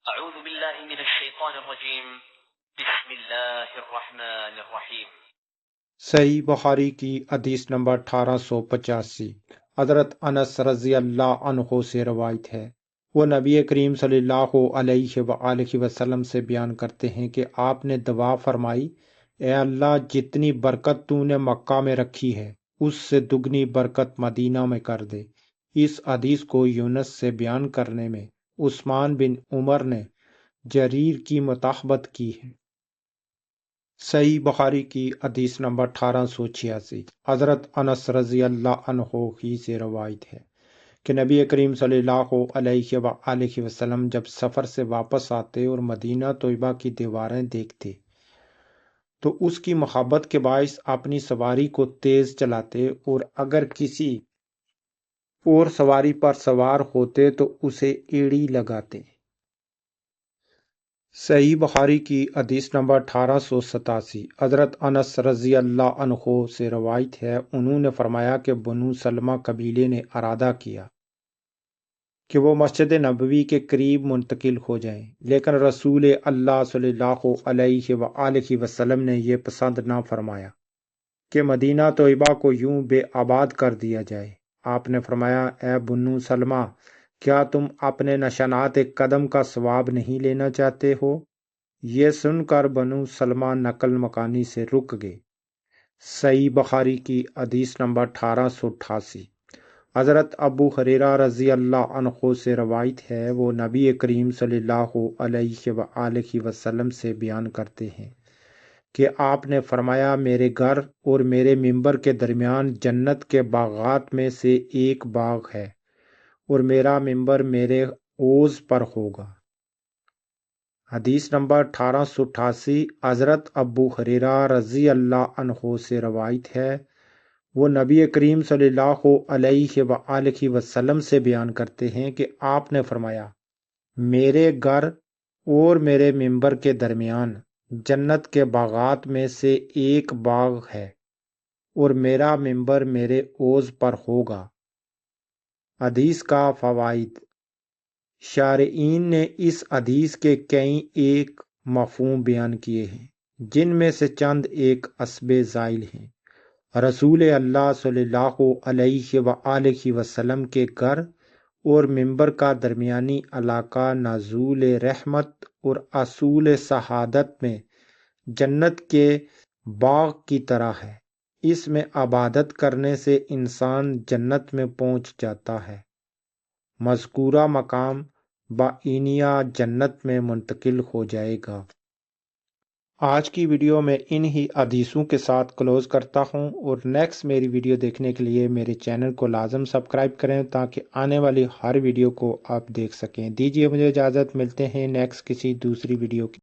اعوذ باللہ من الشیطان الرجیم بسم اللہ الرحمن الرحیم۔ صحیح بخاری کی حدیث نمبر 1885 حضرت انس رضی اللہ عنہ سے روایت ہے، وہ نبی کریم صلی اللہ علیہ وآلہ وسلم سے بیان کرتے ہیں کہ آپ نے دعا فرمائی، اے اللہ جتنی برکت تو نے مکہ میں رکھی ہے اس سے دگنی برکت مدینہ میں کر دے۔ اس حدیث کو یونس سے بیان کرنے میں عثمان بن عمر نے جریر کی مطابقت کی ہے۔ صحیح بخاری کی حدیث نمبر 1886 حضرت انس رضی اللہ عنہ ہی سے روایت ہے کہ نبی کریم صلی اللہ علیہ وآلہ وسلم جب سفر سے واپس آتے اور مدینہ طیبہ کی دیواریں دیکھتے تو اس کی محبت کے باعث اپنی سواری کو تیز چلاتے، اور اگر کسی اور سواری پر سوار ہوتے تو اسے ایڑی لگاتے۔ صحیح بخاری کی حدیث نمبر 1887 حضرت انس رضی اللہ عنہ سے روایت ہے، انہوں نے فرمایا کہ بنو سلمہ قبیلے نے ارادہ کیا کہ وہ مسجد نبوی کے قریب منتقل ہو جائیں، لیکن رسول اللہ صلی اللہ علیہ وآلہ وسلم نے یہ پسند نہ فرمایا کہ مدینہ طیبہ کو یوں بے آباد کر دیا جائے۔ آپ نے فرمایا، اے بنو سلمہ، کیا تم اپنے نشانات قدم کا ثواب نہیں لینا چاہتے ہو؟ یہ سن کر بنو سلمہ نقل مکانی سے رک گئے۔ صحیح بخاری کی حدیث نمبر 1888 حضرت ابو ہریرہ رضی اللہ عنہ سے روایت ہے، وہ نبی کریم صلی اللہ علیہ وآلہ وسلم سے بیان کرتے ہیں کہ آپ نے فرمایا، میرے گھر اور میرے ممبر کے درمیان جنت کے باغات میں سے ایک باغ ہے، اور میرا ممبر میرے حوض پر ہوگا۔ حدیث نمبر 1888 حضرت ابو ہریرہ رضی اللہ عنہ سے روایت ہے، وہ نبی کریم صلی اللہ علیہ وآلہ وسلم سے بیان کرتے ہیں کہ آپ نے فرمایا، میرے گھر اور میرے ممبر کے درمیان جنت کے باغات میں سے ایک باغ ہے، اور میرا ممبر میرے حوض پر ہوگا۔ حدیث کا فوائد۔ شارعین نے اس حدیث کے کئی ایک مفہوم بیان کیے ہیں، جن میں سے چند ایک حسب ذیل ہیں۔ رسول اللہ صلی اللہ علیہ وآلہ وسلم کے گھر اور ممبر کا درمیانی علاقہ نزول رحمت اور اصول سعادت میں جنت کے باغ کی طرح ہے۔ اس میں عبادت کرنے سے انسان جنت میں پہنچ جاتا ہے۔ مذکورہ مقام بعینیہ جنت میں منتقل ہو جائے گا۔ آج کی ویڈیو میں انہی حدیثوں کے ساتھ کلوز کرتا ہوں، اور نیکسٹ میری ویڈیو دیکھنے کے لیے میرے چینل کو لازم سبسکرائب کریں تاکہ آنے والی ہر ویڈیو کو آپ دیکھ سکیں۔ دیجیے مجھے اجازت، ملتے ہیں نیکسٹ کسی دوسری ویڈیو کی